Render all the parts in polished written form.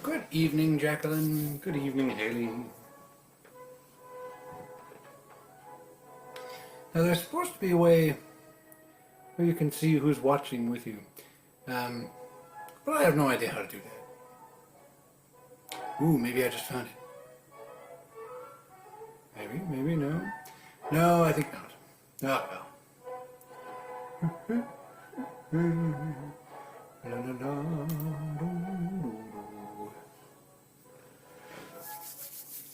Good evening, Jacqueline. Good evening, Haley. Now, there's supposed to be a way where you can see who's watching with you. But I have no idea how to do that. Ooh, maybe I just found it. Maybe no. No, I think not. Oh, well.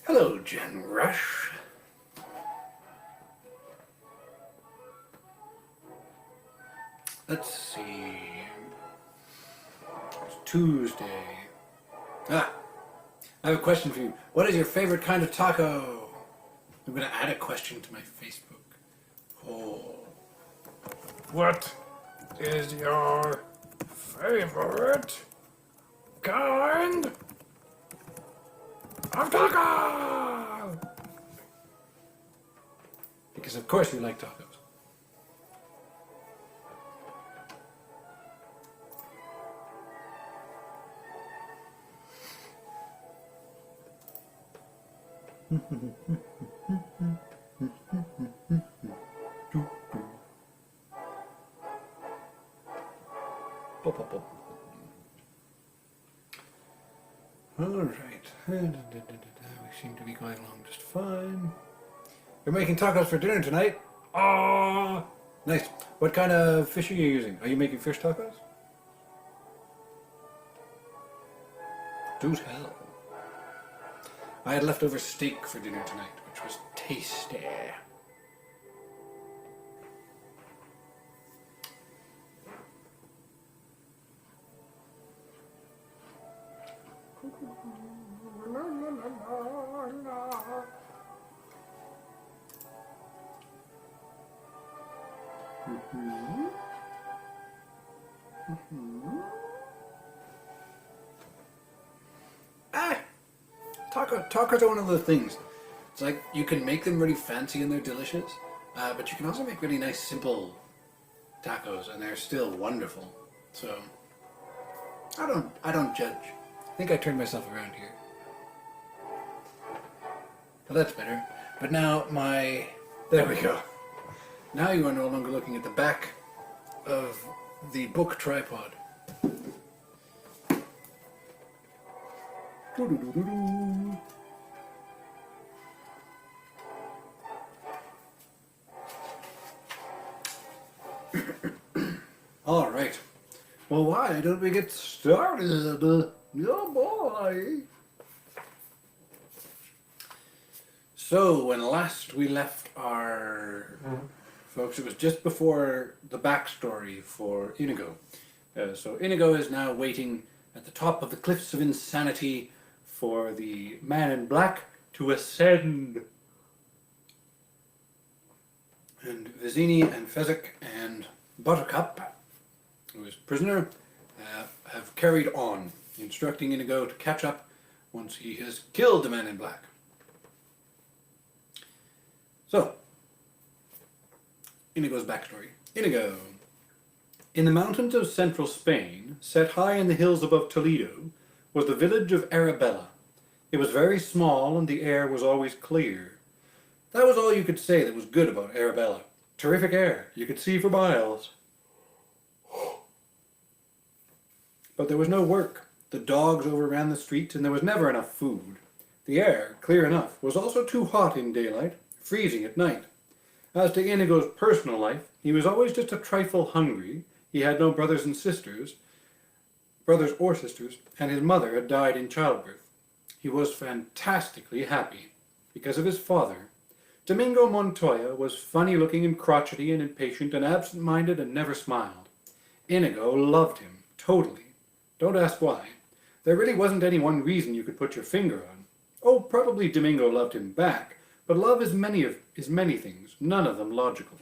Hello, Jen Rush. Let's see. It's Tuesday. I have a question for you. What is your favorite kind of taco? I'm going to add a question to my Facebook. Oh. What is your favorite kind of taco? Because of course we like tacos. All right. We seem to be going along just fine. You're making tacos for dinner tonight? Ah, nice. What kind of fish are you using? Are you making fish tacos? Do tell. I had leftover steak for dinner tonight, which was tasty. Tacos are one of those things. It's like you can make them really fancy and they're delicious, but you can also make really nice, simple tacos, and they're still wonderful. So I don't judge. I think I turned myself around here. Well, that's better. But now there we go. Now you are no longer looking at the back of the book tripod. Doo-doo-doo-doo-doo. All right. Well, why don't we get started? Oh boy. So, when last we left our folks, it was just before the backstory for Inigo. So Inigo is now waiting at the top of the cliffs of insanity for the man in black to ascend. And Vizzini and Fezzik and Buttercup, who is prisoner, have carried on, instructing Inigo to catch up once he has killed the man in black. So, Inigo's backstory. Inigo. In the mountains of central Spain, set high in the hills above Toledo, was the village of Arabella. It was very small and the air was always clear. That was all you could say that was good about Arabella. Terrific air. You could see for miles. But there was no work. The dogs overran the streets and there was never enough food. The air, clear enough, was also too hot in daylight, freezing at night. As to Inigo's personal life, he was always just a trifle hungry. He had no brothers or sisters, and his mother had died in childbirth. He was fantastically happy, because of his father. Domingo Montoya was funny-looking and crotchety and impatient and absent-minded and never smiled. Inigo loved him, totally. Don't ask why. There really wasn't any one reason you could put your finger on. Oh, probably Domingo loved him back, but love is many things, none of them logical.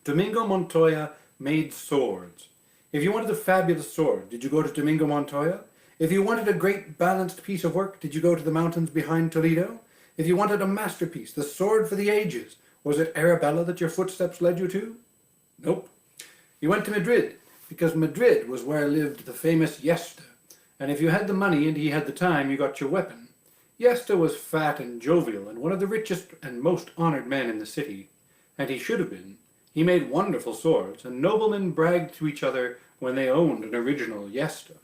Domingo Montoya made swords. If you wanted a fabulous sword, did you go to Domingo Montoya? If you wanted a great balanced piece of work, did you go to the mountains behind Toledo? If you wanted a masterpiece, the sword for the ages, was it Arabella that your footsteps led you to? Nope. You went to Madrid. because Madrid was where lived the famous Yesta, and if you had the money and he had the time, you got your weapon. Yesta was fat and jovial and one of the richest and most honored men in the city, and he should have been. He made wonderful swords, and noblemen bragged to each other when they owned an original Yesta.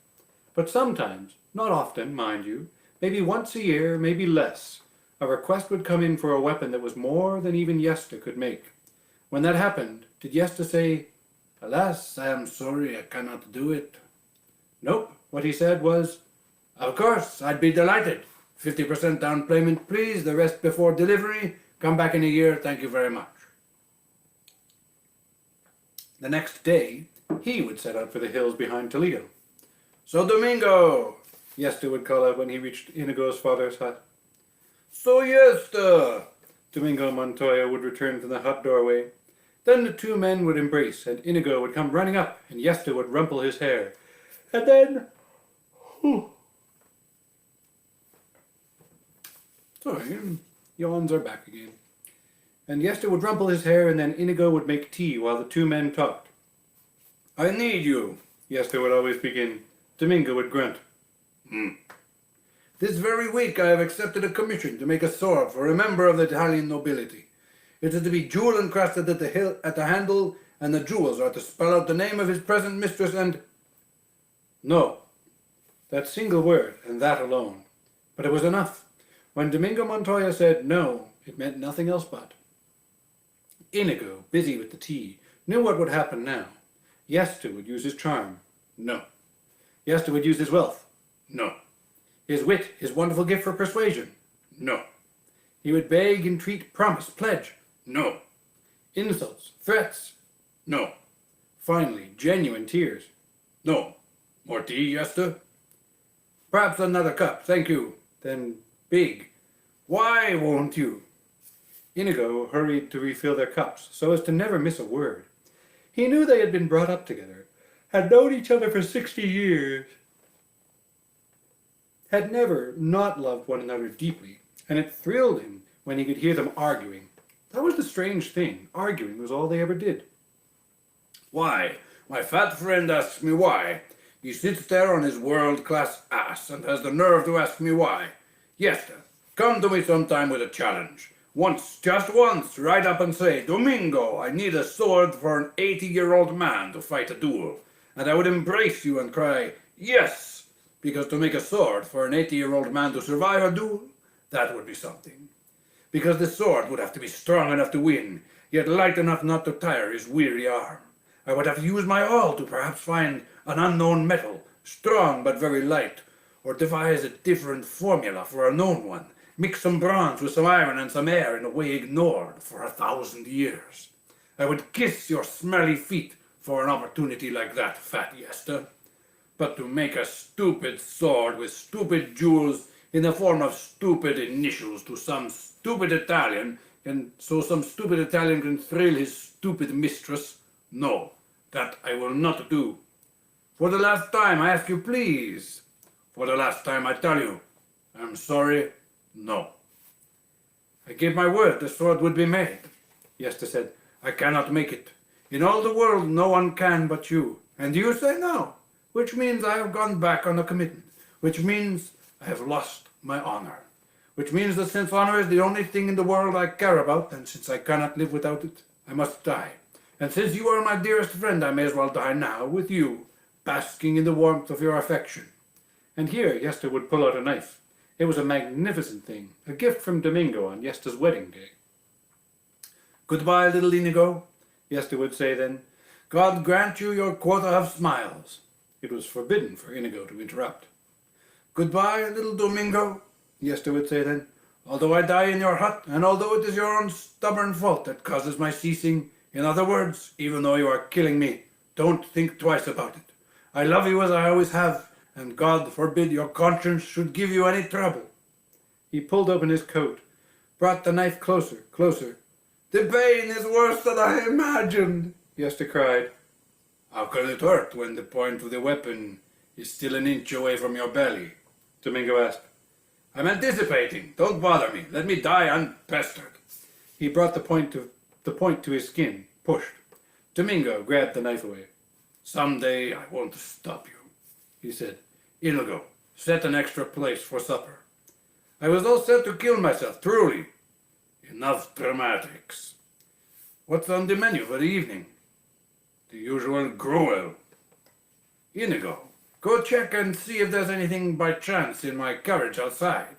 But sometimes, not often, mind you, maybe once a year, maybe less, a request would come in for a weapon that was more than even Yesta could make. When that happened, did Yesta say, "Alas, I am sorry, I cannot do it"? Nope. What he said was, "Of course, I'd be delighted. 50% down payment, please, the rest before delivery. Come back in a year, thank you very much." The next day, he would set out for the hills behind Toledo. "So, Domingo," Yesta would call out when he reached Inigo's father's hut. "So, Yesta," Domingo Montoya would return from the hut doorway. Then the two men would embrace, and Inigo would come running up, and Yesta would rumple his hair. And then... Sorry, yawns are back again. And Yesta would rumple his hair, and then Inigo would make tea while the two men talked. "I need you," Yesta would always begin. Domingo would grunt. "This very week I have accepted a commission to make a sword for a member of the Italian nobility. It is to be jewel encrusted at the handle, and the jewels are to spell out the name of his present mistress and..." No. That single word, and that alone. But it was enough. When Domingo Montoya said no, it meant nothing else but. Inigo, busy with the tea, knew what would happen now. Yesta would use his charm. No. Yesta would use his wealth. No. His wit, his wonderful gift for persuasion. No. He would beg, entreat, promise, pledge. No. Insults, threats. No. Finally, genuine tears. No. More tea, Yesta? Perhaps another cup, thank you. Then big. Why won't you? Inigo hurried to refill their cups, so as to never miss a word. He knew they had been brought up together, had known each other for 60 years, had never not loved one another deeply, and it thrilled him when he could hear them arguing. That was the strange thing. Arguing was all they ever did. "Why? My fat friend asks me why. He sits there on his world-class ass and has the nerve to ask me why. Yesta, come to me sometime with a challenge. Once, just once, ride up and say, 'Domingo, I need a sword for an 80-year-old man to fight a duel.' And I would embrace you and cry, 'Yes!' Because to make a sword for an 80-year-old man to survive a duel, that would be something. Because the sword would have to be strong enough to win, yet light enough not to tire his weary arm. I would have to use my all to perhaps find an unknown metal, strong but very light, or devise a different formula for a known one, mix some bronze with some iron and some air in a way ignored for 1,000 years. I would kiss your smelly feet for an opportunity like that, fat Yesta. But to make a stupid sword with stupid jewels in the form of stupid initials to some stupid Italian, and so some stupid Italian can thrill his stupid mistress, no, that I will not do. For the last time, I ask you, please. For the last time, I tell you, I'm sorry, no. I gave my word the sword would be made. Yesta said, I cannot make it. In all the world, no one can but you. And you say no, which means I have gone back on the commitment, which means I have lost my honor, which means that since honor is the only thing in the world I care about, and since I cannot live without it, I must die. And since you are my dearest friend, I may as well die now with you, basking in the warmth of your affection. And here Yesta would pull out a knife. It was a magnificent thing, a gift from Domingo on Yesta's wedding day. Goodbye, little Inigo, Yesta would say then. God grant you your quota of smiles. It was forbidden for Inigo to interrupt. Goodbye, little Domingo, Yesta would say then. Although I die in your hut, and although it is your own stubborn fault that causes my ceasing, in other words, even though you are killing me, don't think twice about it. I love you as I always have, and God forbid your conscience should give you any trouble. He pulled open his coat, brought the knife closer, closer. The pain is worse than I imagined, Yesta cried. How can it hurt when the point of the weapon is still an inch away from your belly? Domingo asked. I'm anticipating. Don't bother me. Let me die unpestered. He brought the point to his skin, pushed. Domingo grabbed the knife away. Someday I won't stop you, he said. Inigo, set an extra place for supper. I was all set to kill myself, truly. Enough dramatics. What's on the menu for the evening? The usual gruel. Inigo, go check and see if there's anything by chance in my carriage outside.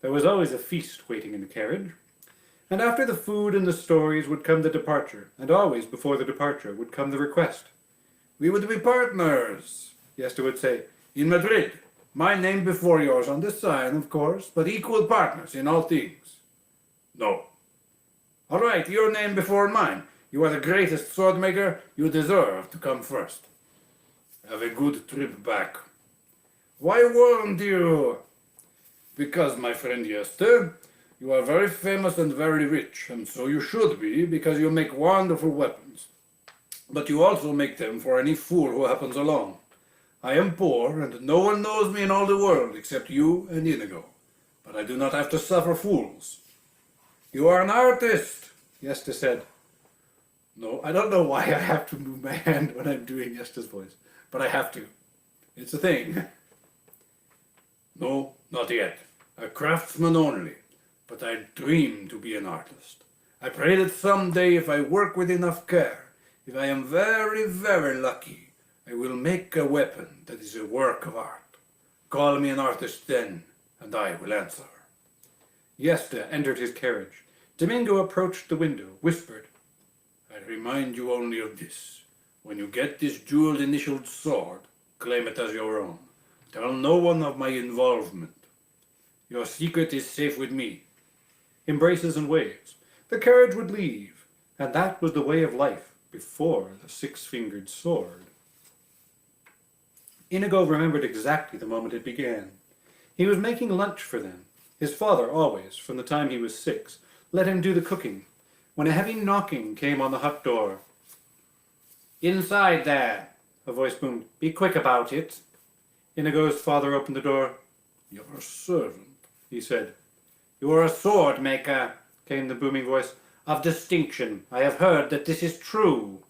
There was always a feast waiting in the carriage, and after the food and the stories would come the departure, and always before the departure would come the request. We would be partners, Yester would say, in Madrid. My name before yours on the sign, of course, but equal partners in all things. No. All right, your name before mine. You are the greatest sword maker. You deserve to come first. Have a good trip back. Why warned you? Because, my friend Yester, you are very famous and very rich, and so you should be, because you make wonderful weapons. But you also make them for any fool who happens along. I am poor, and no one knows me in all the world except you and Inigo. But I do not have to suffer fools. You are an artist, Yester said. No, I don't know why I have to move my hand when I'm doing Yester's voice, but I have to. It's a thing. No, not yet. A craftsman only, but I dream to be an artist. I pray that someday, if I work with enough care, if I am very, very lucky, I will make a weapon that is a work of art. Call me an artist then, and I will answer. Yester entered his carriage. Domingo approached the window, whispered, I remind you only of this. When you get this jeweled-initialed sword, claim it as your own. Tell no one of my involvement. Your secret is safe with me. Embraces and waves. The carriage would leave, and that was the way of life before the six-fingered sword. Inigo remembered exactly the moment it began. He was making lunch for them. His father always, from the time he was 6, let him do the cooking, when a heavy knocking came on the hut door. Inside there, a voice boomed. Be quick about it. Inigo's father opened the door. Your servant, he said. You are a sword maker, came the booming voice. Of distinction. I have heard that this is true.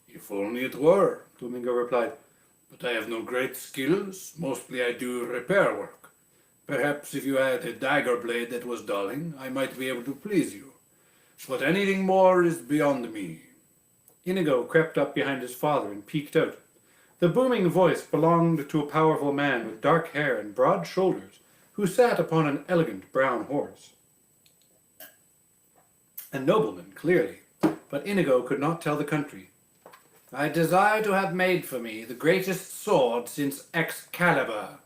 If only it were, Domingo replied. But I have no great skills. Mostly I do repair work. Perhaps if you had a dagger blade that was dulling, I might be able to please you. But anything more is beyond me. Inigo crept up behind his father and peeked out. The booming voice belonged to a powerful man with dark hair and broad shoulders, who sat upon an elegant brown horse. A nobleman, clearly, but Inigo could not tell the country. I desire to have made for me the greatest sword since Excalibur.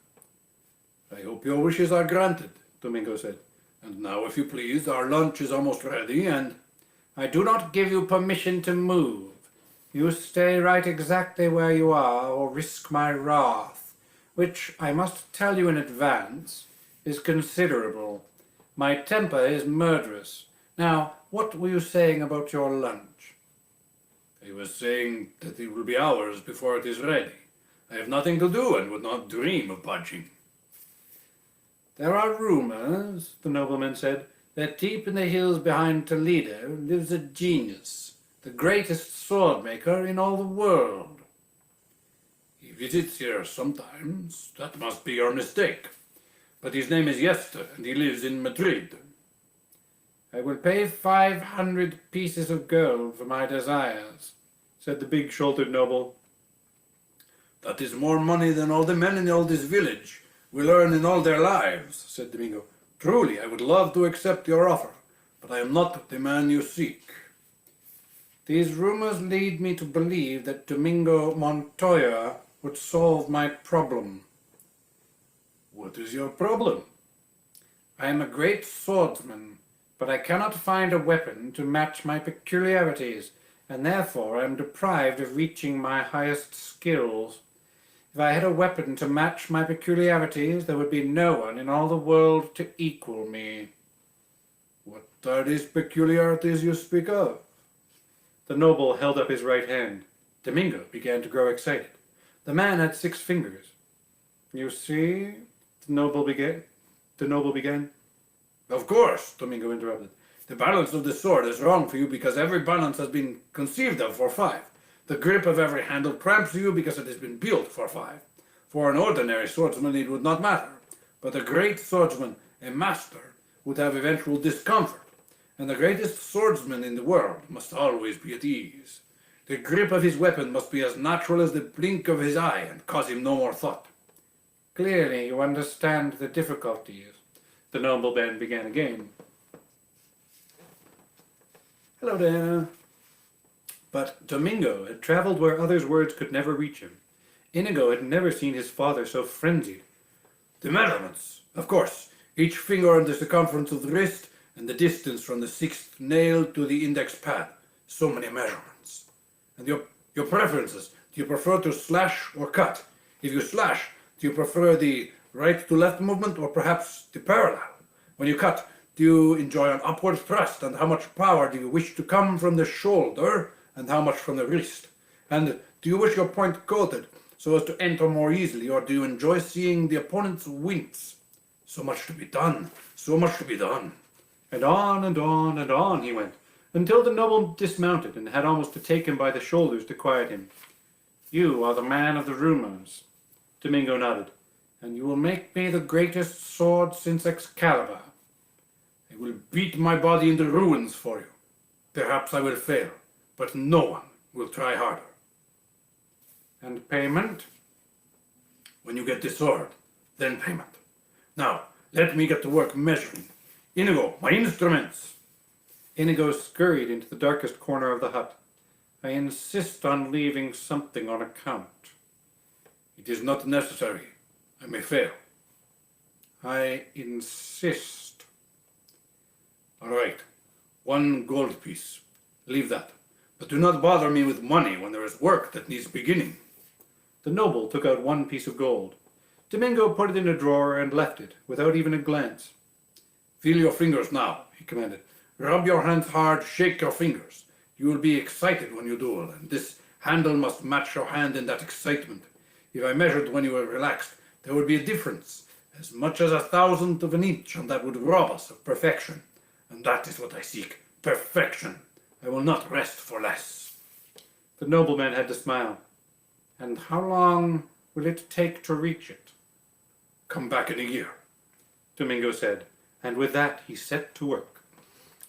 I hope your wishes are granted, Domingo said. And now, if you please, our lunch is almost ready, and I do not give you permission to move. You stay right exactly where you are, or risk my wrath, which, I must tell you in advance, is considerable. My temper is murderous. Now, what were you saying about your lunch? I was saying that it will be hours before it is ready. I have nothing to do and would not dream of budging. There are rumors, the nobleman said, that deep in the hills behind Toledo lives a genius, the greatest sword maker in all the world. He visits here sometimes. That must be your mistake. But his name is Yester, and he lives in Madrid. I will pay 500 pieces of gold for my desires, said the big-shouldered noble. That is more money than all the men in all this village will earn in all their lives, said Domingo. Truly, I would love to accept your offer, but I am not the man you seek. These rumors lead me to believe that Domingo Montoya would solve my problem. What is your problem? I am a great swordsman, but I cannot find a weapon to match my peculiarities, and therefore I am deprived of reaching my highest skills. If I had a weapon to match my peculiarities, there would be no one in all the world to equal me. What are these peculiarities you speak of? The noble held up his right hand. Domingo began to grow excited. The man had 6 fingers. You see, the noble began. Of course, Domingo interrupted. The balance of the sword is wrong for you because every balance has been conceived of for 5. The grip of every handle cramps you because it has been built for 5. For an ordinary swordsman it would not matter, but a great swordsman, a master, would have eventual discomfort, and the greatest swordsman in the world must always be at ease. The grip of his weapon must be as natural as the blink of his eye and cause him no more thought. Clearly you understand the difficulties. The nobleman began again. Hello, Diana. But Domingo had traveled where others' words could never reach him. Inigo had never seen his father so frenzied. The measurements, of course, each finger on the circumference of the wrist and the distance from the 6th nail to the index pad. So many measurements. And your preferences. Do you prefer to slash or cut? If you slash, do you prefer the right to left movement or perhaps the parallel? When you cut, do you enjoy an upward thrust, and how much power do you wish to come from the shoulder and how much from the wrist? And do you wish your point coated so as to enter more easily, or do you enjoy seeing the opponent's wince? So much to be done, so much to be done. And on and on and on he went, until the noble dismounted and had almost to take him by the shoulders to quiet him. You are the man of the rumors. Domingo nodded. And you will make me the greatest sword since Excalibur. I will beat my body into ruins for you. Perhaps I will fail, but no one will try harder. And payment? When you get the sword, then payment. Now, let me get to work measuring. Inigo, my instruments! Inigo scurried into the darkest corner of the hut. I insist on leaving something on account. It is not necessary. I may fail. I insist. All right. 1 gold piece. Leave that. But do not bother me with money when there is work that needs beginning. The noble took out 1 piece of gold. Domingo put it in a drawer and left it, without even a glance. Feel your fingers now, he commanded. Rub your hands hard, shake your fingers. You will be excited when you duel, and this handle must match your hand in that excitement. If I measured when you were relaxed, there would be a difference, as much as 1/1000th of an inch, and that would rob us of perfection. And that is what I seek, perfection. I will not rest for less. The nobleman had to smile. And how long will it take to reach it? Come back in a year, Domingo said, and with that he set to work.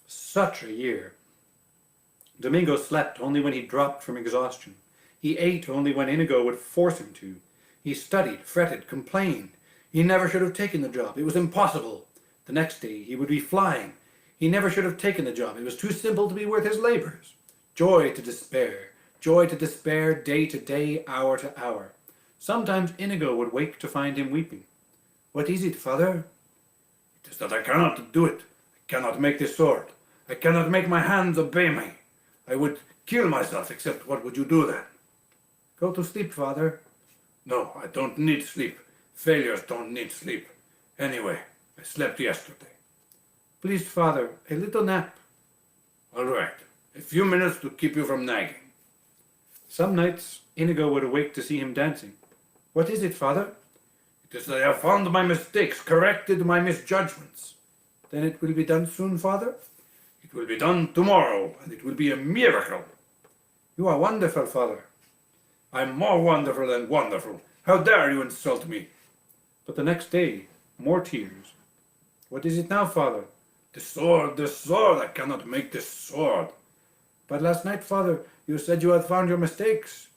Such a year. Domingo slept only when he dropped from exhaustion. He ate only when Inigo would force him to. He studied, fretted, complained. He never should have taken the job. It was impossible. The next day he would be flying. He never should have taken the job. It was too simple to be worth his labors. Joy to despair, day to day, hour to hour. Sometimes Inigo would wake to find him weeping. What is it, father? It is that I cannot do it. I cannot make this sword. I cannot make my hands obey me. I would kill myself, except what would you do then? Go to sleep, father. No, I don't need sleep. Failures don't need sleep. Anyway, I slept yesterday. Please, father, a little nap. All right, a few minutes to keep you from nagging. Some nights, Inigo would awake to see him dancing. What is it, father? It is that I have found my mistakes, corrected my misjudgments. Then it will be done soon, father? It will be done tomorrow, and it will be a miracle. You are wonderful, father. I'm more wonderful than wonderful. How dare you insult me? But the next day, more tears. What is it now, father? The sword, I cannot make this sword. But last night, father, you said you had found your mistakes.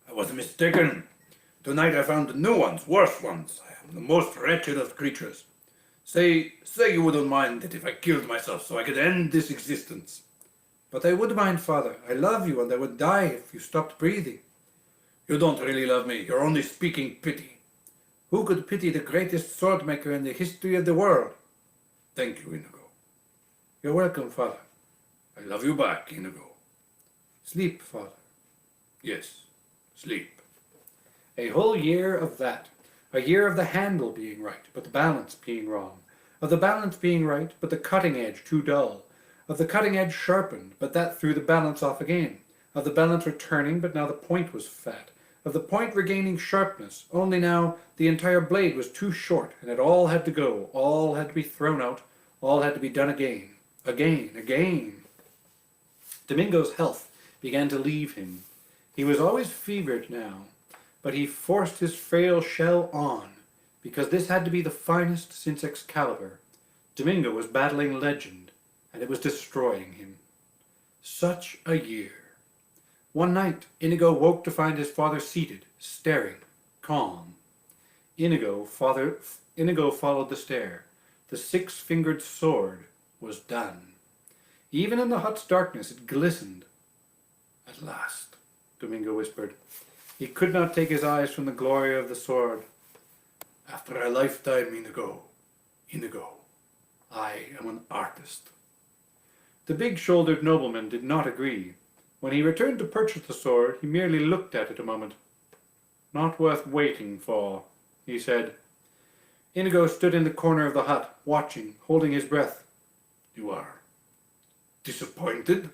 I was mistaken. Tonight I found new ones, worse ones. I am the most wretched of creatures. Say you wouldn't mind it if I killed myself so I could end this existence. But I would mind, father. I love you, and I would die if you stopped breathing. You don't really love me. You're only speaking pity. Who could pity the greatest sword maker in the history of the world? Thank you, Inigo. You're welcome, father. I love you back, Inigo. Sleep, father. Yes, sleep. A whole year of that. A year of the handle being right, but the balance being wrong. Of the balance being right, but the cutting edge too dull. Of the cutting edge sharpened, but that threw the balance off again. Of the balance returning, but now the point was fat. Of the point regaining sharpness, only now the entire blade was too short, and it all had to go, all had to be thrown out, all had to be done again. Again. Domingo's health began to leave him. He was always fevered now, but he forced his frail shell on, because this had to be the finest since Excalibur. Domingo was battling legend, and it was destroying him. Such a year. One night, Inigo woke to find his father seated, staring, calm. Inigo followed the stare. The six-fingered sword was done. Even in the hut's darkness it glistened. At last, Domingo whispered. He could not take his eyes from the glory of the sword. After a lifetime, Inigo, I am an artist. The big-shouldered nobleman did not agree. When he returned to purchase the sword, he merely looked at it a moment. Not worth waiting for, he said. Inigo stood in the corner of the hut, watching, holding his breath. You are disappointed?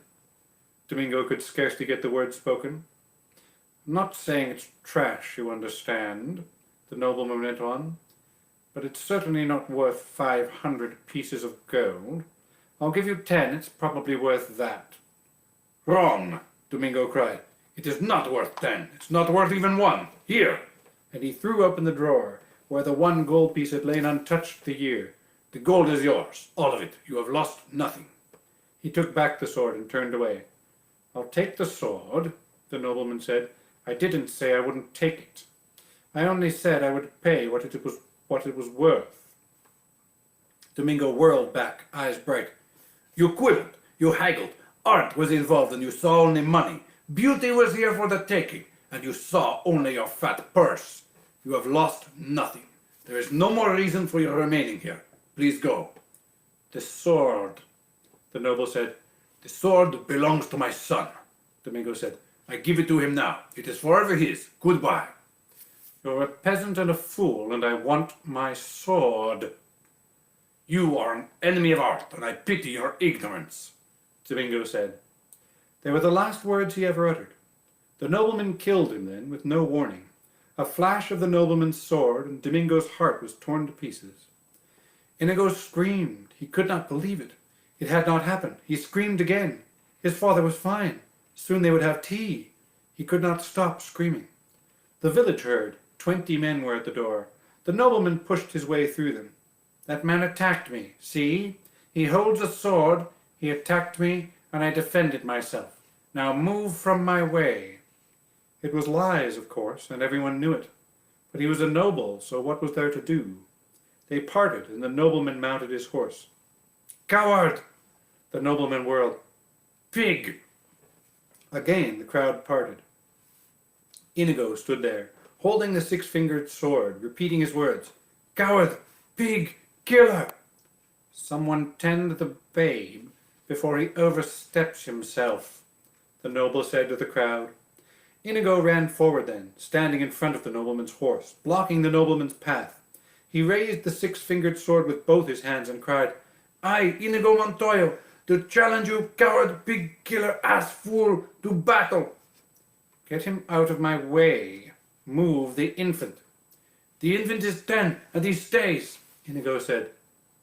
Domingo could scarcely get the words spoken. I'm not saying it's trash, you understand, the nobleman went on, but it's certainly not worth 500 pieces of gold. I'll give you 10, it's probably worth that. Wrong, Domingo cried. It is not worth 10. It's not worth even 1. Here! And he threw open the drawer, where the 1 gold piece had lain untouched the year. The gold is yours, all of it. You have lost nothing. He took back the sword and turned away. I'll take the sword, the nobleman said. I didn't say I wouldn't take it. I only said I would pay what it was worth. Domingo whirled back, eyes bright. You quibbled, you haggled. Art was involved and you saw only money. Beauty was here for the taking, and you saw only your fat purse. You have lost nothing. There is no more reason for your remaining here. Please go. The sword, the noble said. The sword belongs to my son, Domingo said. I give it to him now. It is forever his. Goodbye. You're a peasant and a fool, and I want my sword. You are an enemy of art, and I pity your ignorance, Domingo said. They were the last words he ever uttered. The nobleman killed him then, with no warning. A flash of the nobleman's sword, and Domingo's heart was torn to pieces. Inigo screamed. He could not believe it. It had not happened. He screamed again. His father was fine. Soon they would have tea. He could not stop screaming. The village heard. 20 men were at the door. The nobleman pushed his way through them. That man attacked me. See? He holds a sword. He attacked me, and I defended myself. Now move from my way. It was lies, of course, and everyone knew it. But he was a noble, so what was there to do? They parted, and the nobleman mounted his horse. Coward! The nobleman whirled. Pig! Again the crowd parted. Inigo stood there, holding the six-fingered sword, repeating his words. Coward! Pig! Killer! Someone tend the babe before he oversteps himself, the noble said to the crowd. Inigo ran forward then, standing in front of the nobleman's horse, blocking the nobleman's path. He raised the six-fingered sword with both his hands and cried, I, Inigo Montoya, to challenge you, coward, pig killer, ass fool, to battle. Get him out of my way. Move the infant. The infant is 10, and he stays, Inigo said.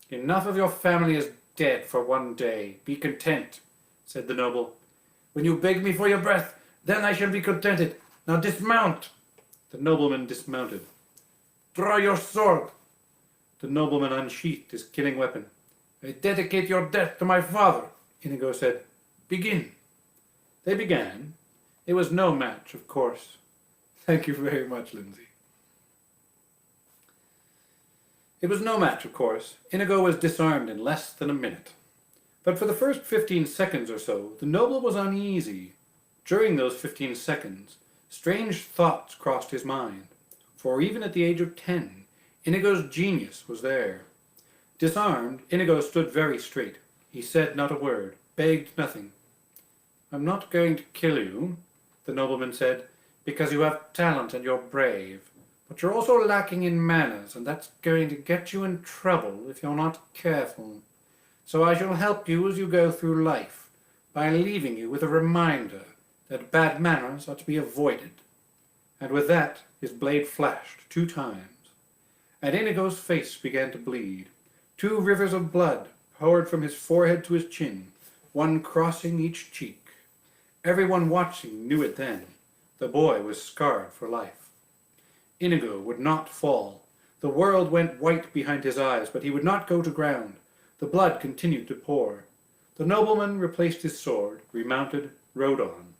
Enough of your family is dead for one day. Be content, said the noble. When you beg me for your breath, then I shall be contented. Now dismount. The nobleman dismounted. Draw your sword. The nobleman unsheathed his killing weapon. I dedicate your death to my father, Inigo said. Begin. They began. It was no match, of course. Thank you very much, Lindsay. It was no match, of course. Inigo was disarmed in less than a minute. But for the first 15 seconds or so, the noble was uneasy. During those 15 seconds, strange thoughts crossed his mind. For even at the age of 10, Inigo's genius was there. Disarmed, Inigo stood very straight. He said not a word, begged nothing. I'm not going to kill you, the nobleman said, because you have talent and you're brave. But you're also lacking in manners, and that's going to get you in trouble if you're not careful. So I shall help you as you go through life, by leaving you with a reminder that bad manners are to be avoided. And with that, his blade flashed 2 times. And Inigo's face began to bleed. 2 rivers of blood poured from his forehead to his chin, one crossing each cheek. Everyone watching knew it then. The boy was scarred for life. Inigo would not fall. The world went white behind his eyes, but he would not go to ground. The blood continued to pour. The nobleman replaced his sword, remounted, rode on.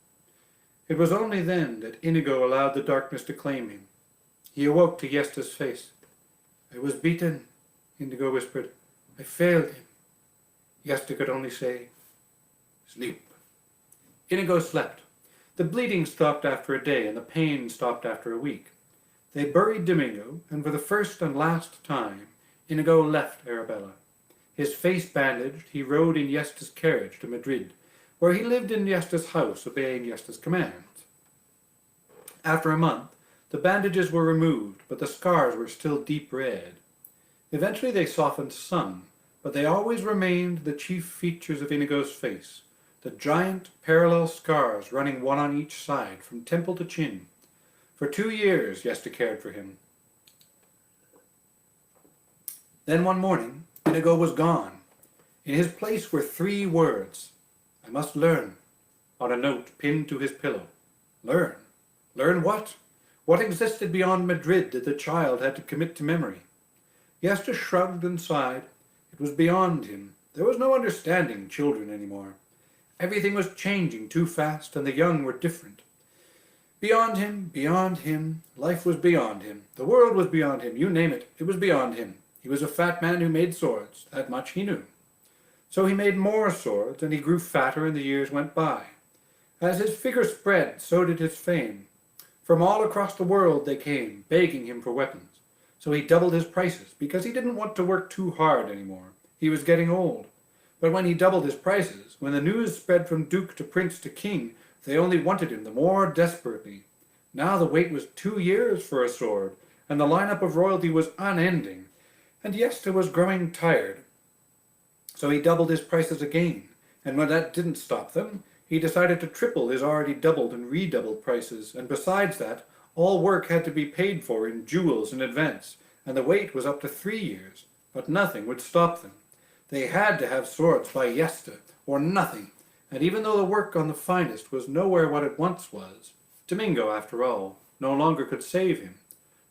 It was only then that Inigo allowed the darkness to claim him. He awoke to Yesta's face. "I was beaten," Inigo whispered. "I failed him." Yesta could only say, "Sleep." Inigo slept. The bleeding stopped after a day, and the pain stopped after a week. They buried Domingo, and for the first and last time, Inigo left Arabella. His face bandaged, he rode in Yesta's carriage to Madrid, where he lived in Yesta's house, obeying Yesta's commands. After a month, the bandages were removed, but the scars were still deep red. Eventually they softened some, but they always remained the chief features of Inigo's face, the giant parallel scars running one on each side, from temple to chin. For 2 years, Yesta cared for him. Then one morning, Inigo was gone. In his place were 3 words: "I must learn," on a note pinned to his pillow. Learn? Learn what? What existed beyond Madrid that the child had to commit to memory? Yesta shrugged and sighed. It was beyond him. There was no understanding children anymore. Everything was changing too fast, and the young were different. Beyond him, life was beyond him. The world was beyond him, you name it, it was beyond him. He was a fat man who made swords, that much he knew. So he made more swords, and he grew fatter, and the years went by. As his figure spread, so did his fame. From all across the world they came, begging him for weapons. So he doubled his prices, because he didn't want to work too hard anymore. He was getting old. But when he doubled his prices, when the news spread from duke to prince to king, they only wanted him the more desperately. Now the wait was 2 years for a sword, and the lineup of royalty was unending, and Yesta was growing tired. So he doubled his prices again, and when that didn't stop them, he decided to triple his already doubled and redoubled prices, and besides that, all work had to be paid for in jewels in advance, and the wait was up to 3 years, but nothing would stop them. They had to have swords by Yesta, or nothing, and even though the work on the finest was nowhere what it once was, Domingo, after all, no longer could save him.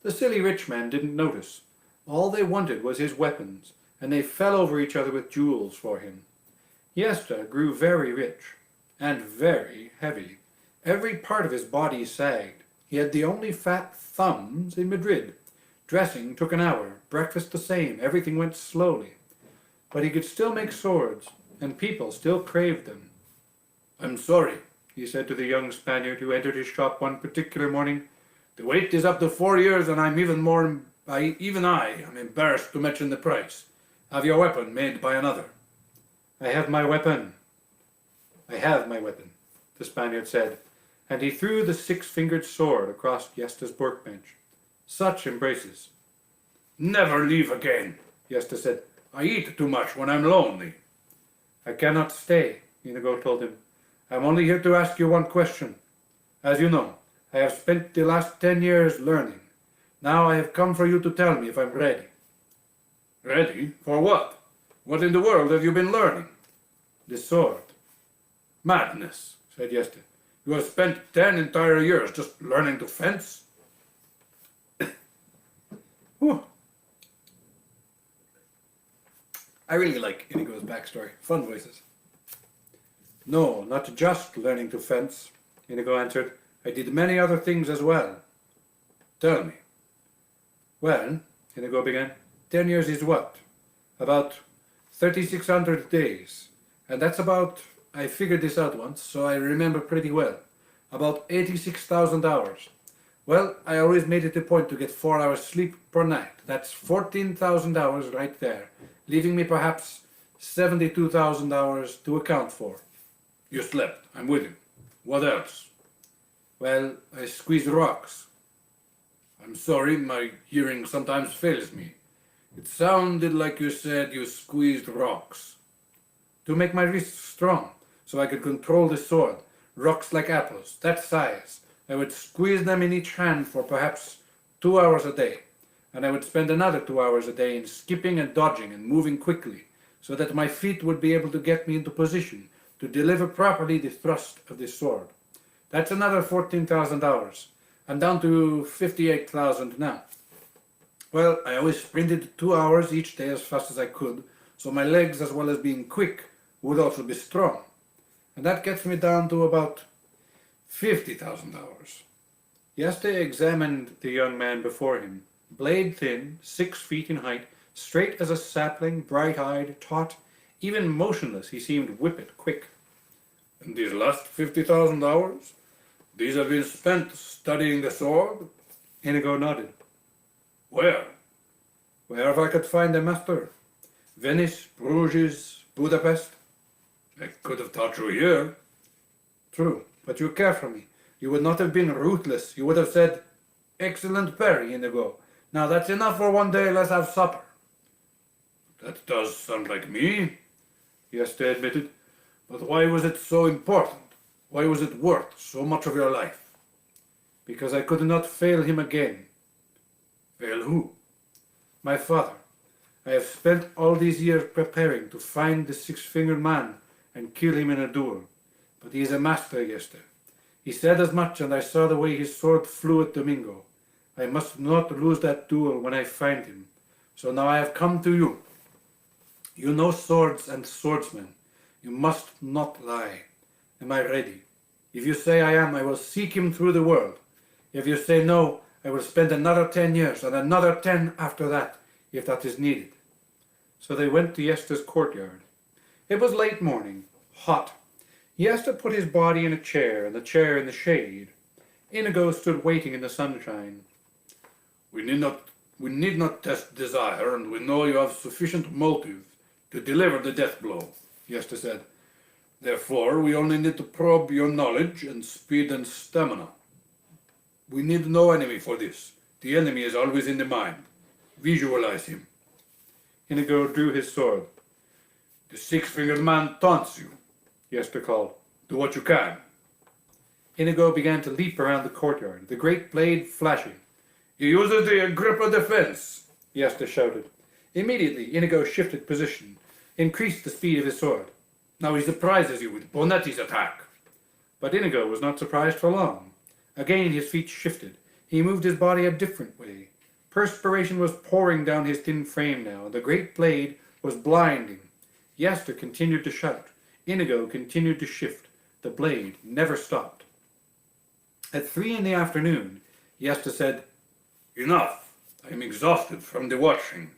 The silly rich man didn't notice. All they wanted was his weapons, and they fell over each other with jewels for him. Yesta grew very rich, and very heavy. Every part of his body sagged. He had the only fat thumbs in Madrid. Dressing took an hour, breakfast the same, everything went slowly. But he could still make swords, and people still craved them. "I'm sorry," he said to the young Spaniard who entered his shop one particular morning. "The wait is up to 4 years, and I'm even I am embarrassed to mention the price. Have your weapon made by another." "I have my weapon," the Spaniard said, and he threw the 6-fingered sword across Yesta's workbench. Such embraces! "Never leave again," Yesta said. "I eat too much when I'm lonely." "I cannot stay," Inigo told him. "I'm only here to ask you one question. As you know, I have spent the last 10 years learning. Now I have come for you to tell me if I'm ready." "Ready? For what? What in the world have you been learning?" "The sword." "Madness," said Yesta. "You have spent 10 entire years just learning to fence?" I really like Inigo's backstory. Fun voices. "No, not just learning to fence," Inigo answered. "I did many other things as well." "Tell me." "Well," Inigo began, 10 years is what? About 3,600 days. And that's about, I figured this out once, so I remember pretty well, about 86,000 hours. Well, I always made it a point to get 4 hours sleep per night. That's 14,000 hours right there, leaving me perhaps 72,000 hours to account for. "You slept, I'm with you. What else?" "Well, I squeezed rocks." "I'm sorry, my hearing sometimes fails me. It sounded like you said you squeezed rocks." "To make my wrists strong, so I could control the sword. Rocks like apples, that size. I would squeeze them in each hand for perhaps 2 hours a day, and I would spend another 2 hours a day in skipping and dodging and moving quickly, so that my feet would be able to get me into position to deliver properly the thrust of this sword. That's another $14,000. I'm down to 58,000 now. Well, I always sprinted 2 hours each day as fast as I could, so my legs, as well as being quick, would also be strong. And that gets me down to about $50,000. Yeste examined the young man before him, blade thin, 6 feet in height, straight as a sapling, bright-eyed, taut, even motionless. He seemed whippet quick. And these last $50,000? These have been spent studying the sword? Inigo nodded. Where? Wherever I could find a master. Venice, Bruges, Budapest. I could have taught you here. True, but you care for me. You would not have been ruthless. You would have said, excellent parry, Inigo. Now that's enough for one day, let's have supper. That does sound like me, Yeste admitted. But why was it so important? Why was it worth so much of your life? Because I could not fail him again. Fail who? My father. I have spent all these years preparing to find the six-fingered man and kill him in a duel. But he is a master, Yeste. He said as much, and I saw the way his sword flew at Domingo. I must not lose that duel when I find him. So now I have come to you. You know swords and swordsmen. You must not lie. Am I ready? If you say I am, I will seek him through the world. If you say no, I will spend another 10 years and another 10 after that, if that is needed. So they went to Yeste's courtyard. It was late morning, hot. Yeste put his body in a chair, and the chair in the shade. Inigo stood waiting in the sunshine. We need not test desire, and we know you have sufficient motive to deliver the death blow, Yeste said. Therefore, we only need to probe your knowledge and speed and stamina. We need no enemy for this. The enemy is always in the mind. Visualize him. Inigo drew his sword. The six-fingered man taunts you, Yeste called. Do what you can. Inigo began to leap around the courtyard, the great blade flashing. He uses the Agrippa defense, Yeste shouted. Immediately, Inigo shifted position, increased the speed of his sword. Now he surprises you with Bonetti's attack. But Inigo was not surprised for long. Again his feet shifted. He moved his body a different way. Perspiration was pouring down his thin frame now, and the great blade was blinding. Yeste continued to shout. Inigo continued to shift. The blade never stopped. At 3 in the afternoon, Yeste said, Enough. I am exhausted from the watching.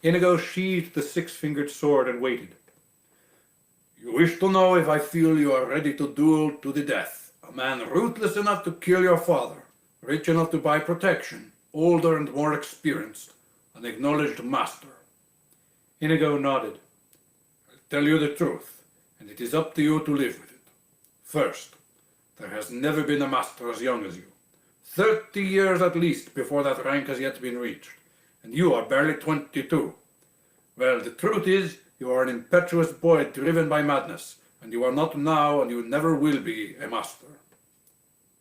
Inigo sheathed the six-fingered sword and waited. You wish to know if I feel you are ready to duel to the death. A man ruthless enough to kill your father, rich enough to buy protection, older and more experienced, an acknowledged master. Inigo nodded. I'll tell you the truth, and it is up to you to live with it. First, there has never been a master as young as you. 30 years at least before that rank has yet been reached, and you are barely 22. Well, the truth is, you are an impetuous boy driven by madness, and you are not now, and you never will be, a master.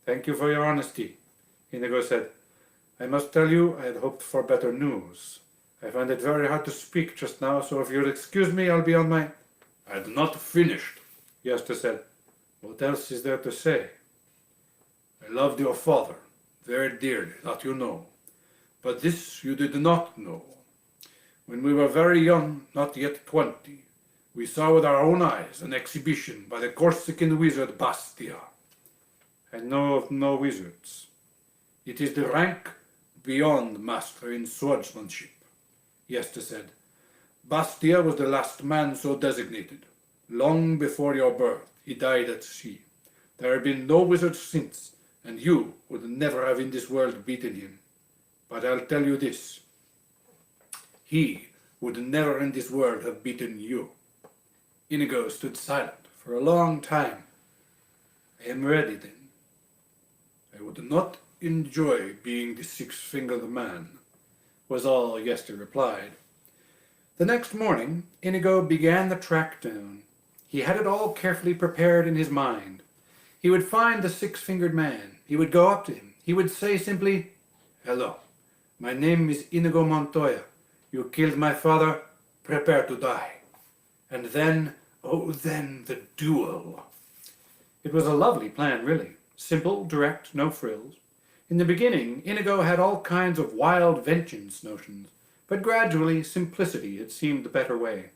Thank you for your honesty, Inigo said. I must tell you, I had hoped for better news. I find it very hard to speak just now, so if you'll excuse me, I'll be on my... I had not finished, Yeste said. What else is there to say? I loved your father, very dearly, that you know. But this you did not know. When we were very young, not yet 20, we saw with our own eyes an exhibition by the Corsican wizard Bastia. I know of no wizards. It is the rank beyond master in swordsmanship, Yeste said. Bastia was the last man so designated. Long before your birth, he died at sea. There have been no wizards since, and you would never have in this world beaten him. But I'll tell you this. He would never in this world have beaten you. Inigo stood silent for a long time. I am ready then. I would not enjoy being the six-fingered man, was all Yeste replied. The next morning, Inigo began the track down. He had it all carefully prepared in his mind. He would find the six-fingered man. He would go up to him. He would say simply, Hello, my name is Inigo Montoya. You killed my father, prepare to die. And then Oh, then the duel. It was a lovely plan, really. Simple, direct, no frills. In the beginning, Inigo had all kinds of wild vengeance notions, but gradually simplicity had seemed the better way.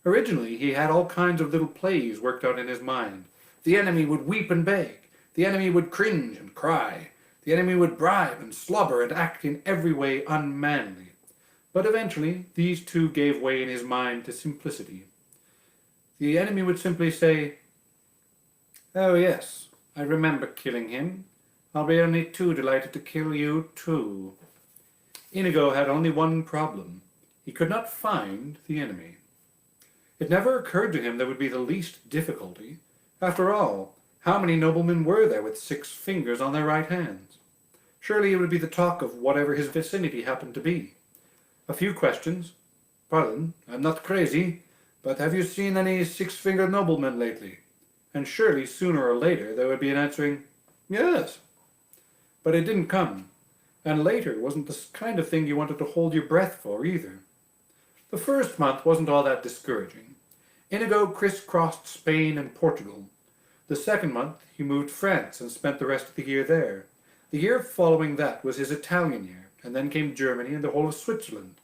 Originally, he had all kinds of little plays worked out in his mind. The enemy would weep and beg. The enemy would cringe and cry. The enemy would bribe and slobber and act in every way unmanly. But eventually, these two gave way in his mind to simplicity. The enemy would simply say, "Oh yes, I remember killing him. I'll be only too delighted to kill you too." Inigo had only one problem. He could not find the enemy. It never occurred to him there would be the least difficulty. After all, how many noblemen were there with 6 fingers on their right hands? Surely it would be the talk of whatever his vicinity happened to be. A few questions. "Pardon, I'm not crazy, but have you seen any 6-fingered noblemen lately?" And surely sooner or later there would be an answering, "Yes." But it didn't come. And later wasn't the kind of thing you wanted to hold your breath for either. The first month wasn't all that discouraging. Inigo crisscrossed Spain and Portugal. The second month he moved France and spent the rest of the year there. The year following that was his Italian year, and then came Germany and the whole of Switzerland.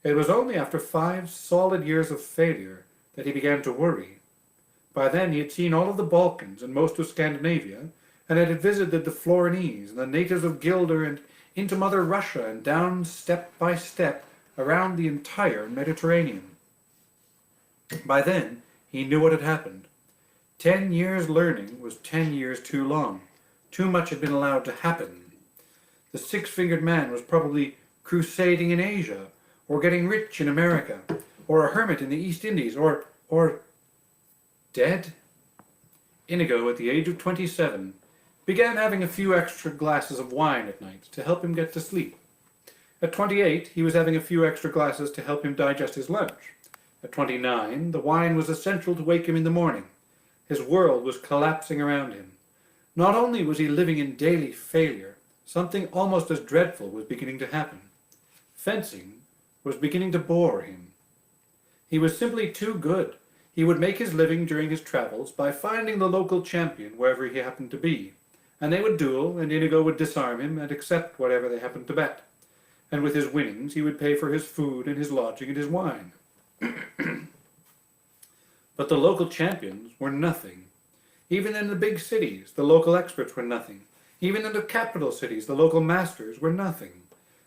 It was only after 5 solid years of failure that he began to worry. By then he had seen all of the Balkans and most of Scandinavia, and had visited the Florinese and the natives of Gilder and into Mother Russia and down step by step around the entire Mediterranean. By then he knew what had happened. 10 years learning was 10 years too long. Too much had been allowed to happen. The 6-fingered man was probably crusading in Asia, or getting rich in America, or a hermit in the East Indies, or dead? Inigo, at the age of 27, began having a few extra glasses of wine at night to help him get to sleep. At 28, he was having a few extra glasses to help him digest his lunch. At 29, the wine was essential to wake him in the morning. His world was collapsing around him. Not only was he living in daily failure, something almost as dreadful was beginning to happen. Fencing was beginning to bore him. He was simply too good. He would make his living during his travels by finding the local champion wherever he happened to be, and they would duel, and Inigo would disarm him and accept whatever they happened to bet. And with his winnings he would pay for his food and his lodging and his wine. But the local champions were nothing. Even in the big cities, the local experts were nothing. Even in the capital cities, the local masters were nothing.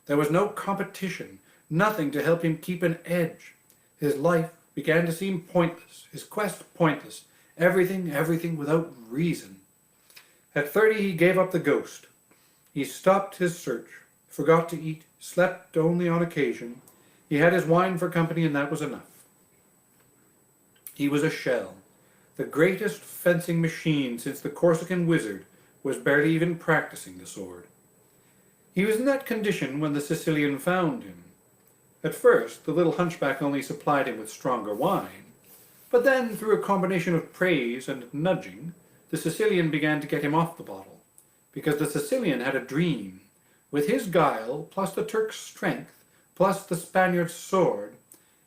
There was no competition, nothing to help him keep an edge. His life began to seem pointless, his quest pointless, everything without reason. At 30 he gave up the ghost. He stopped his search, forgot to eat, slept only on occasion. He had his wine for company, and that was enough. He was a shell. The greatest fencing machine since the Corsican wizard was barely even practicing the sword. He was in that condition when the Sicilian found him. At first, the little hunchback only supplied him with stronger wine, but then, through a combination of praise and nudging, the Sicilian began to get him off the bottle, because the Sicilian had a dream. With his guile, plus the Turk's strength, plus the Spaniard's sword,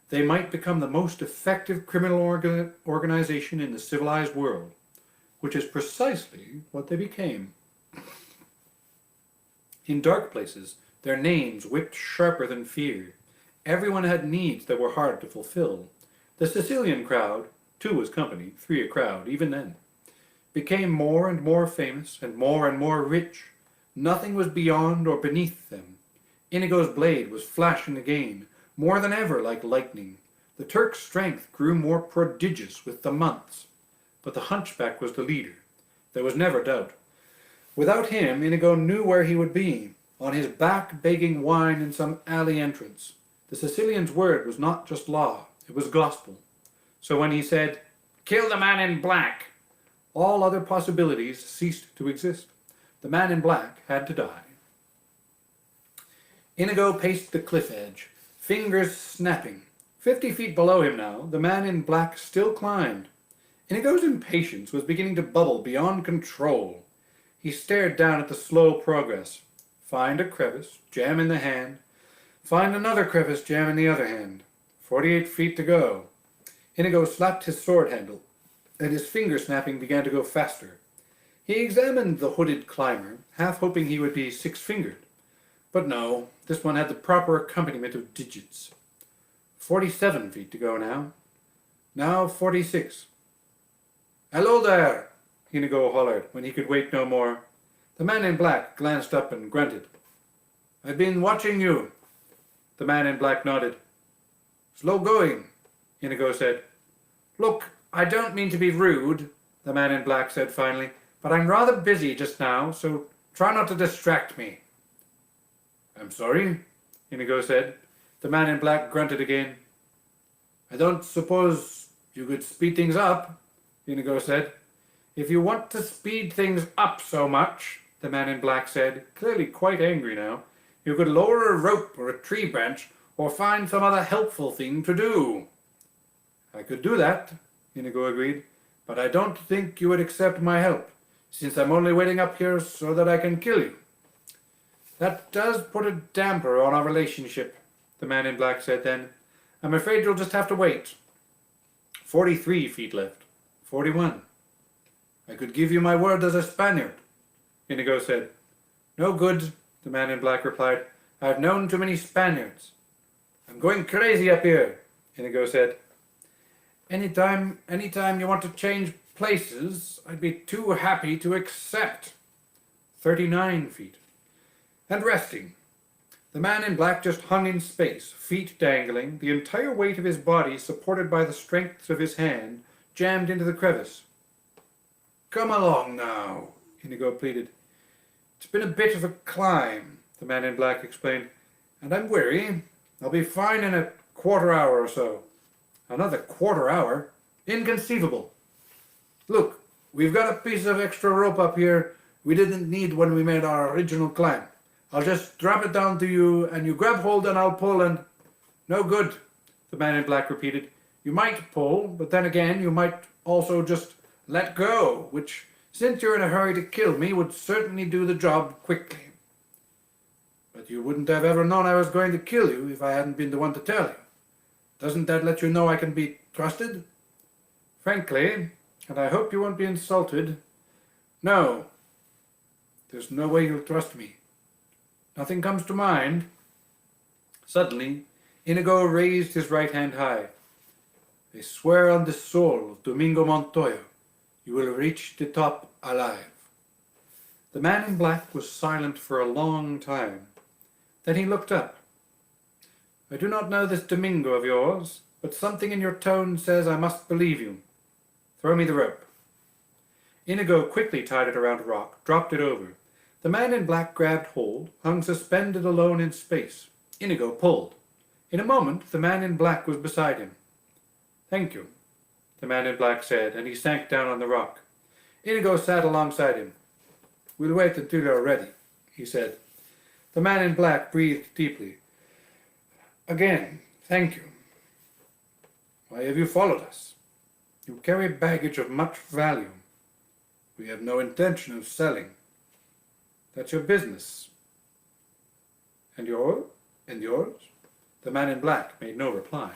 they might become the most effective criminal organization in the civilized world, which is precisely what they became. In dark places, their names whipped sharper than fear. Everyone had needs that were hard to fulfill. The Sicilian crowd, 2 was company, 3 a crowd, even then, became more and more famous and more rich. Nothing was beyond or beneath them. Inigo's blade was flashing again, more than ever like lightning. The Turk's strength grew more prodigious with the months. But the hunchback was the leader. There was never doubt. Without him, Inigo knew where he would be, on his back begging wine in some alley entrance. The Sicilian's word was not just law, it was gospel. So when he said, "Kill the man in black," all other possibilities ceased to exist. The man in black had to die. Inigo paced the cliff edge, fingers snapping. 50 feet below him now, the man in black still climbed. Inigo's impatience was beginning to bubble beyond control. He stared down at the slow progress. Find a crevice, jam in the hand. Find another crevice, jam in the other hand. 48 feet to go. Inigo slapped his sword handle, and his finger snapping began to go faster. He examined the hooded climber, half hoping he would be six-fingered. But no, this one had the proper accompaniment of digits. 47 feet to go now. Now 46. "Hello there," Inigo hollered when he could wait no more. The man in black glanced up and grunted. "I've been watching you." The man in black nodded. "Slow going," Inigo said. "Look, I don't mean to be rude," the man in black said finally, "but I'm rather busy just now, so try not to distract me." "I'm sorry," Inigo said. The man in black grunted again. "I don't suppose you could speed things up," Inigo said. "If you want to speed things up so much," the man in black said, clearly quite angry now, "you could lower a rope or a tree branch or find some other helpful thing to do." "I could do that," Inigo agreed, "but I don't think you would accept my help, since I'm only waiting up here so that I can kill you." "That does put a damper on our relationship," the man in black said then. "I'm afraid you'll just have to wait." 43 feet left. 41. "I could give you my word as a Spaniard," Inigo said. "No good," the man in black replied. "I've known too many Spaniards." "I'm going crazy up here," Inigo said. Anytime you want to change places, I'd be too happy to accept." 39 feet. And resting. The man in black just hung in space, feet dangling, the entire weight of his body supported by the strength of his hand, jammed into the crevice. "Come along now," Inigo pleaded. "It's been a bit of a climb," the man in black explained, "and I'm weary. I'll be fine in a quarter hour or so." "Another quarter hour? Inconceivable." "Look, we've got a piece of extra rope up here we didn't need when we made our original climb. I'll just drop it down to you, and you grab hold and I'll pull and—" "No good," the man in black repeated. "You might pull, but then again you might also just let go, which, since you're in a hurry to kill me, would certainly do the job quickly." "But you wouldn't have ever known I was going to kill you if I hadn't been the one to tell you. Doesn't that let you know I can be trusted?" "Frankly, and I hope you won't be insulted, no. There's no way you'll trust me. Nothing comes to mind." Suddenly, Inigo raised his right hand high. "I swear on the soul of Domingo Montoya, you will reach the top alive." The man in black was silent for a long time. Then he looked up. "I do not know this Domingo of yours, but something in your tone says I must believe you. Throw me the rope." Inigo quickly tied it around a rock, dropped it over. The man in black grabbed hold, hung suspended alone in space. Inigo pulled. In a moment, the man in black was beside him. "Thank you," the man in black said, and he sank down on the rock. Inigo sat alongside him. "We'll wait until you're ready," he said. The man in black breathed deeply. "Again, thank you. Why have you followed us? You carry baggage of much value. We have no intention of selling. That's your business." "And yours? And yours?" The man in black made no reply.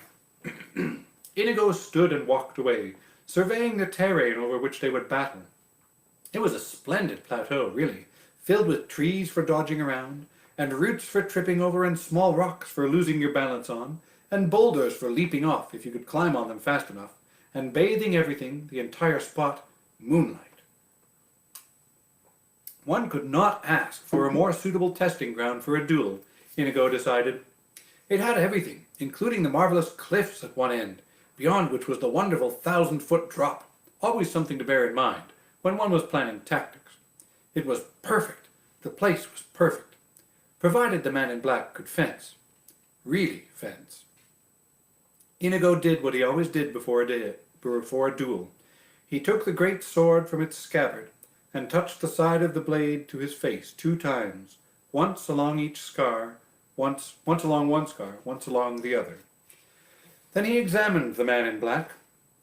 Inigo stood and walked away, surveying the terrain over which they would battle. It was a splendid plateau, really, filled with trees for dodging around, and roots for tripping over, and small rocks for losing your balance on, and boulders for leaping off if you could climb on them fast enough, and bathing everything, the entire spot, moonlight. One could not ask for a more suitable testing ground for a duel, Inigo decided. It had everything, including the marvelous cliffs at one end, beyond which was the wonderful 1,000-foot drop, always something to bear in mind when one was planning tactics. It was perfect. The place was perfect, provided the man in black could fence. Really fence. Inigo did what he always did before a duel. He took the great sword from its scabbard and touched the side of the blade to his face 2 times, once along each scar, once along one scar, once along the other. Then he examined the man in black.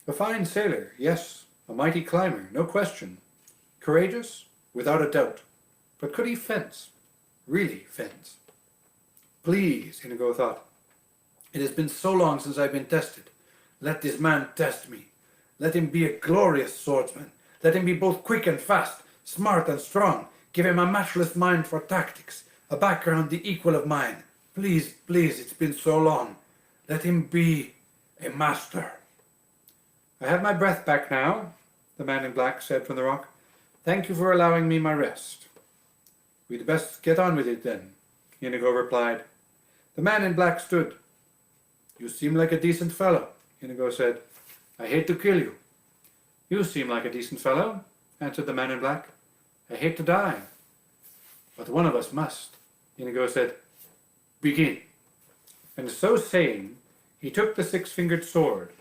A fine sailor, yes, a mighty climber, no question. Courageous? Without a doubt. But could he fence? Really fence? Please, Inigo thought. It has been so long since I've been tested. Let this man test me. Let him be a glorious swordsman. Let him be both quick and fast, smart and strong. Give him a matchless mind for tactics, a background the equal of mine. Please, please, it's been so long. Let him be a master. I have my breath back now, the man in black said from the rock. Thank you for allowing me my rest. We'd best get on with it then, Inigo replied. The man in black stood. You seem like a decent fellow, Inigo said. I hate to kill you. You seem like a decent fellow, answered the man in black. I hate to die. But one of us must, Inigo said. Begin. And so saying, he took the six-fingered sword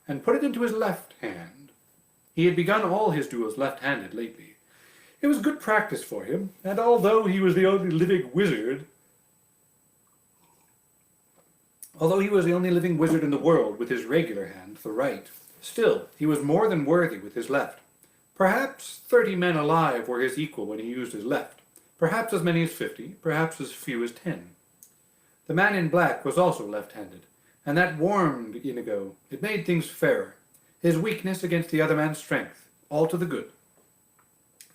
and put it into his left hand. He had begun all his duels left-handed lately. It was good practice for him, and although he was the only living wizard in the world with his regular hand, the right, still he was more than worthy with his left. Perhaps 30 men alive were his equal when he used his left, perhaps as many as 50, perhaps as few as 10. The man in black was also left-handed, and that warmed Inigo. It made things fairer. His weakness against the other man's strength, all to the good.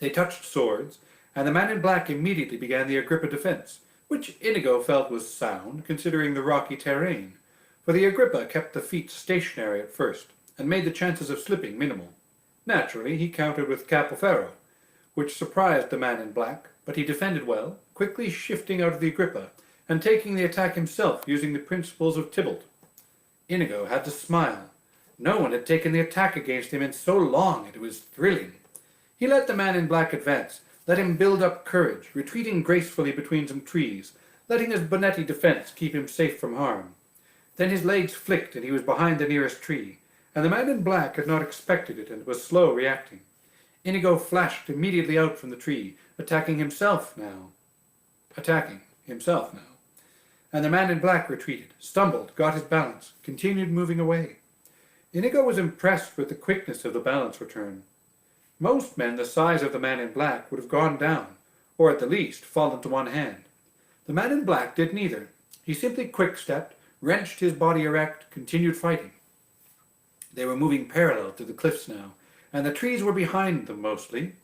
They touched swords, and the man in black immediately began the Agrippa defense, which Inigo felt was sound, considering the rocky terrain, for the Agrippa kept the feet stationary at first, and made the chances of slipping minimal. Naturally, he countered with Capoferro, which surprised the man in black, but he defended well, quickly shifting out of the Agrippa, and taking the attack himself using the principles of Tybalt. Inigo had to smile. No one had taken the attack against him in so long, and it was thrilling. He let the man in black advance, let him build up courage, retreating gracefully between some trees, letting his Bonetti defense keep him safe from harm. Then his legs flicked, and he was behind the nearest tree, and the man in black had not expected it and was slow reacting. Inigo flashed immediately out from the tree, attacking himself now. And the man in black retreated, stumbled, got his balance, continued moving away. Inigo was impressed with the quickness of the balance return. Most men the size of the man in black would have gone down, or at the least fallen to one hand. The man in black did neither. He simply quick-stepped, wrenched his body erect, continued fighting. They were moving parallel to the cliffs now, and the trees were behind them mostly.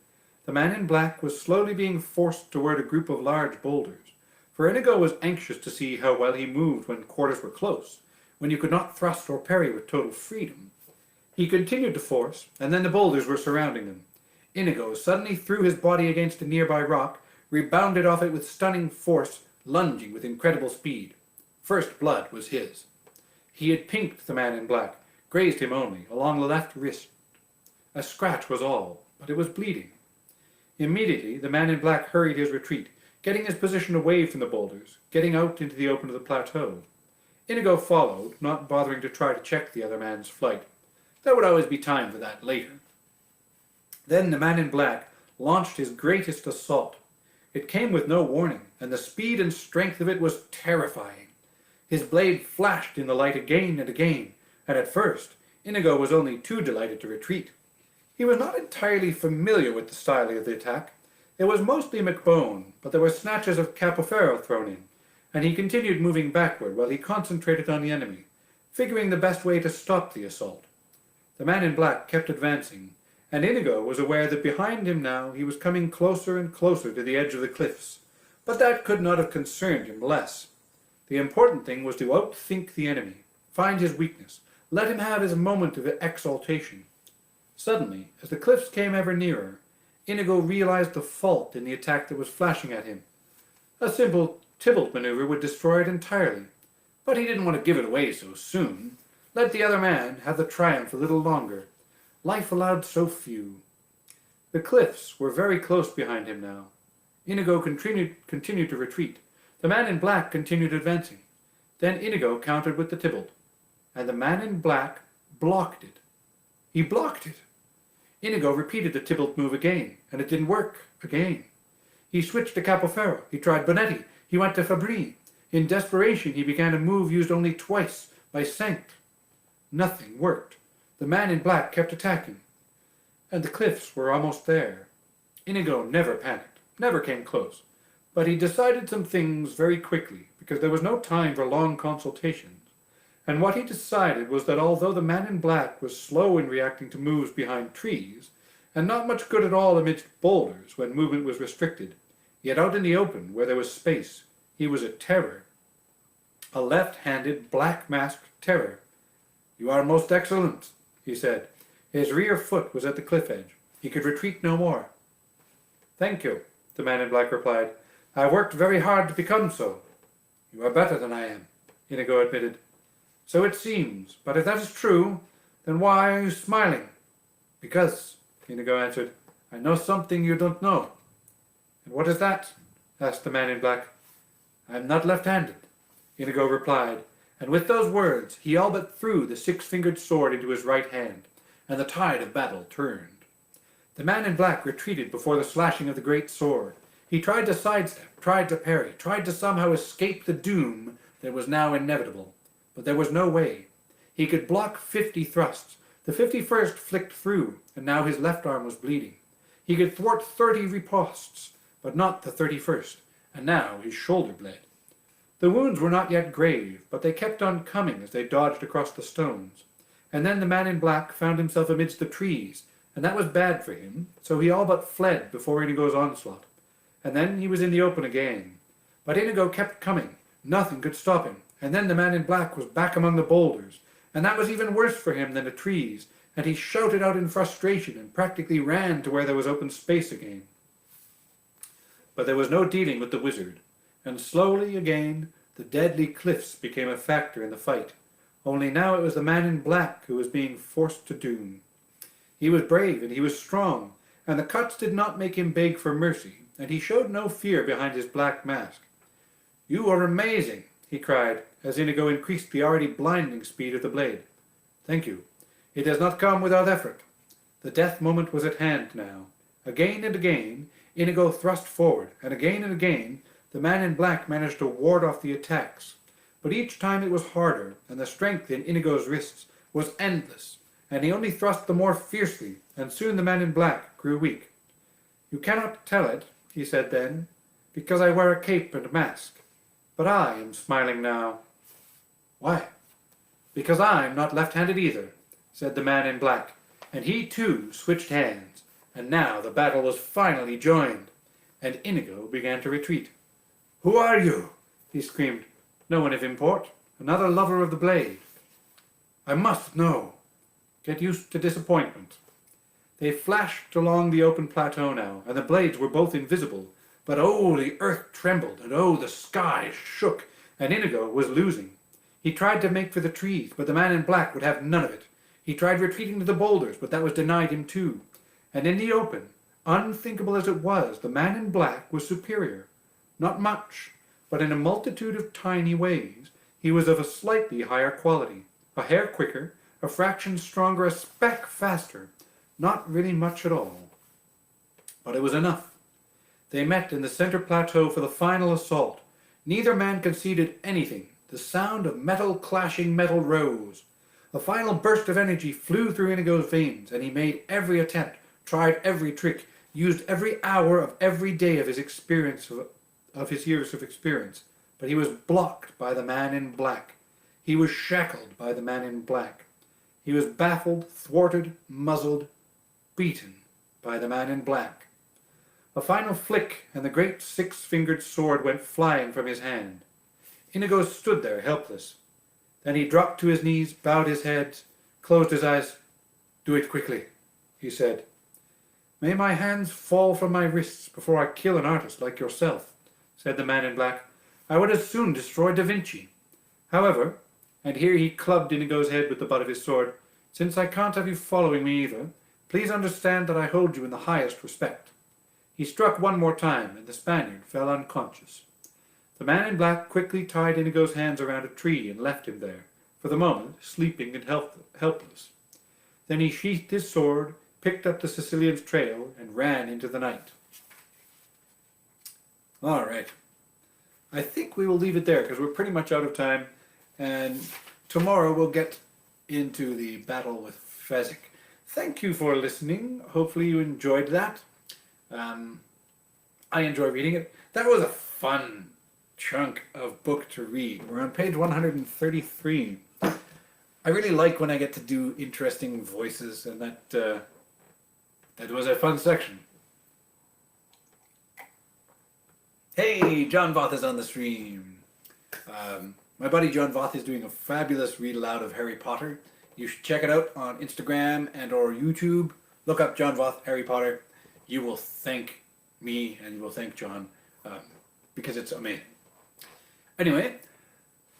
The man in black was slowly being forced toward a group of large boulders, for Inigo was anxious to see how well he moved when quarters were close, when you could not thrust or parry with total freedom. He continued to force, and then the boulders were surrounding them. Inigo suddenly threw his body against a nearby rock, rebounded off it with stunning force, lunging with incredible speed. First blood was his. He had pinked the man in black, grazed him only, along the left wrist. A scratch was all, but it was bleeding. Immediately the man in black hurried his retreat, getting his position away from the boulders, getting out into the open of the plateau. Inigo followed, not bothering to try to check the other man's flight. There would always be time for that later. Then the man in black launched his greatest assault. It came with no warning, and the speed and strength of it was terrifying. His blade flashed in the light again and again, and at first Inigo was only too delighted to retreat. He was not entirely familiar with the style of the attack. It was mostly McBone, but there were snatches of Capoferro thrown in, and he continued moving backward while he concentrated on the enemy, figuring the best way to stop the assault. The man in black kept advancing, and Inigo was aware that behind him now he was coming closer and closer to the edge of the cliffs, but that could not have concerned him less. The important thing was to outthink the enemy, find his weakness, let him have his moment of exaltation. Suddenly, as the cliffs came ever nearer, Inigo realized the fault in the attack that was flashing at him. A simple Tybalt maneuver would destroy it entirely, but he didn't want to give it away so soon. Let the other man have the triumph a little longer. Life allowed so few. The cliffs were very close behind him now. Inigo continued to retreat. The man in black continued advancing. Then Inigo countered with the Tybalt, and the man in black blocked it. He blocked it. Inigo repeated the Tybalt move again, and it didn't work again. He switched to Capoferro. He tried Bonetti. He went to Fabri. In desperation, he began a move used only twice by Sanct. Nothing worked. The man in black kept attacking, and the cliffs were almost there. Inigo never panicked, never came close, but he decided some things very quickly, because there was no time for long consultations, And what he decided was that although the man in black was slow in reacting to moves behind trees, and not much good at all amidst boulders when movement was restricted, yet out in the open, where there was space, he was a terror. A left-handed, black-masked terror. "You are most excellent," he said. His rear foot was at the cliff edge. He could retreat no more. "Thank you," the man in black replied. "I worked very hard to become so." "You are better than I am," Inigo admitted. "So it seems, but if that is true, then why are you smiling?" "Because," Inigo answered, "I know something you don't know." "And what is that?" asked the man in black. "I am not left-handed," Inigo replied, and with those words he all but threw the six-fingered sword into his right hand, and the tide of battle turned. The man in black retreated before the slashing of the great sword. He tried to sidestep, tried to parry, tried to somehow escape the doom that was now inevitable, but there was no way. He could block 50 thrusts. The 51st flicked through, and now his left arm was bleeding. He could thwart 30 riposts, but not the 31st, and now his shoulder bled. The wounds were not yet grave, but they kept on coming as they dodged across the stones. And then the man in black found himself amidst the trees, and that was bad for him, so he all but fled before Inigo's onslaught. And then he was in the open again. But Inigo kept coming. Nothing could stop him. And then the man in black was back among the boulders, and that was even worse for him than the trees, and he shouted out in frustration and practically ran to where there was open space again. But there was no dealing with the wizard, and slowly again the deadly cliffs became a factor in the fight. Only now it was the man in black who was being forced to doom. He was brave and he was strong, and the cuts did not make him beg for mercy, and he showed no fear behind his black mask. "You are amazing," he cried, as Inigo increased the already blinding speed of the blade. "Thank you. It has not come without effort." The death moment was at hand now. Again and again Inigo thrust forward, and again the man in black managed to ward off the attacks. But each time it was harder, and the strength in Inigo's wrists was endless, and he only thrust the more fiercely, and soon the man in black grew weak. "You cannot tell it," he said then, "because I wear a cape and mask. But I am smiling now." "Why?" "Because I'm not left-handed either," said the man in black, and he too switched hands, and now the battle was finally joined, and Inigo began to retreat. "Who are you?" he screamed. "No one of import. Another lover of the blade." "I must know." "Get used to disappointment." They flashed along the open plateau now, and the blades were both invisible, but oh, the earth trembled, and oh, the sky shook, and Inigo was losing. He tried to make for the trees, but the man in black would have none of it. He tried retreating to the boulders, but that was denied him too. And in the open, unthinkable as it was, the man in black was superior. Not much, but in a multitude of tiny ways, he was of a slightly higher quality, a hair quicker, a fraction stronger, a speck faster, not really much at all. But it was enough. They met in the center plateau for the final assault. Neither man conceded anything. The sound of metal clashing metal rose. A final burst of energy flew through Inigo's veins, and he made every attempt, tried every trick, used every hour of every day of his years of experience. But he was blocked by the man in black. He was shackled by the man in black. He was baffled, thwarted, muzzled, beaten by the man in black. A final flick, and the great six-fingered sword went flying from his hand. Inigo stood there helpless. Then he dropped to his knees, bowed his head, closed his eyes. "Do it quickly," he said. "May my hands fall from my wrists before I kill an artist like yourself," said the man in black. "I would as soon destroy Da Vinci. However," and here he clubbed Inigo's head with the butt of his sword, "since I can't have you following me either, please understand that I hold you in the highest respect." He struck one more time, and the Spaniard fell unconscious. The man in black quickly tied Inigo's hands around a tree and left him there, for the moment, sleeping and helpless. Then he sheathed his sword, picked up the Sicilian's trail, and ran into the night. All right. I think we will leave it there, because we're pretty much out of time, and tomorrow we'll get into the battle with Fezzik. Thank you for listening. Hopefully you enjoyed that. I enjoy reading it. That was a fun chunk of book to read. We're on page 133. I really like when I get to do interesting voices, and that was a fun section. Hey, John Voth is on the stream. My buddy John Voth is doing a fabulous read aloud of Harry Potter. You should check it out on Instagram and or YouTube. Look up John Voth, Harry Potter. You will thank me and you will thank John because it's amazing. Anyway,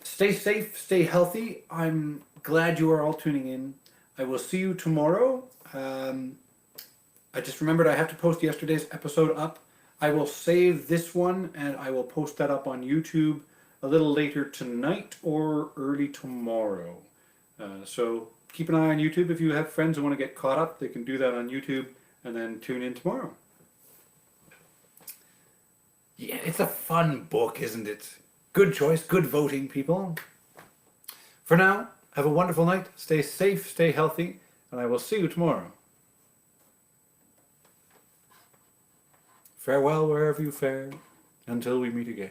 stay safe, stay healthy. I'm glad you are all tuning in. I will see you tomorrow. I just remembered I have to post yesterday's episode up. I will save this one and I will post that up on YouTube a little later tonight or early tomorrow. So keep an eye on YouTube. If you have friends who want to get caught up, they can do that on YouTube and then tune in tomorrow. Yeah, it's a fun book, isn't it? Good choice, good voting, people. For now, have a wonderful night. Stay safe, stay healthy, and I will see you tomorrow. Farewell wherever you fare, until we meet again.